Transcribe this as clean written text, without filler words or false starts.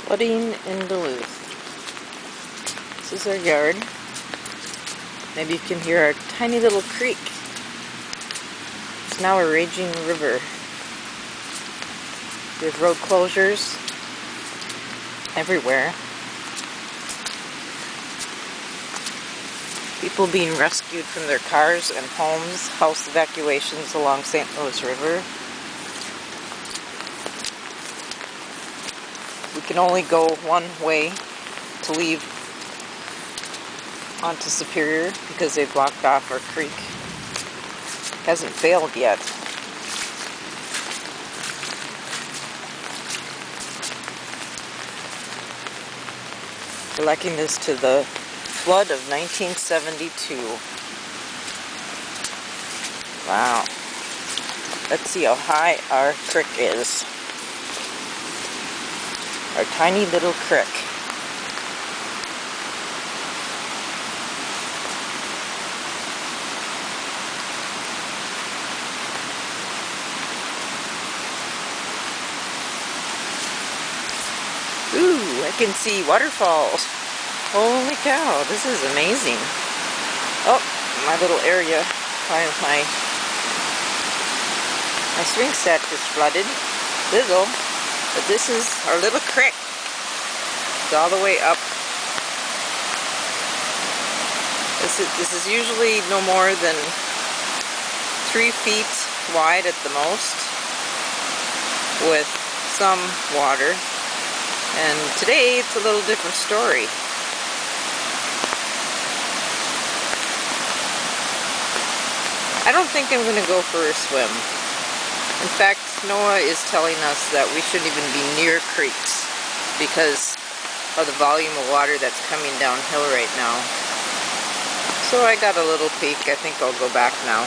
Flooding in Duluth. This is our yard. Maybe you can hear our tiny little creek. It's now a raging river. We have road closures everywhere. People being rescued from their cars and homes, house evacuations along St. Louis River. We can only go one way to leave onto Superior because they blocked off our creek. Hasn't failed yet. We're liking this to the flood of 1972. Wow. Let's see how high our creek is. Our tiny little creek. Ooh, I can see waterfalls. Holy cow, this is amazing. Oh, my little area, my swing set is flooded. Little. But this is our little creek. It's all the way up. This is usually no more than 3 feet wide at the most, with some water. And today it's a little different story. I don't think I'm going to go for a swim. In fact, Noah is telling us that we shouldn't even be near creeks because of the volume of water that's coming downhill right now. So I got a little peek. I think I'll go back now.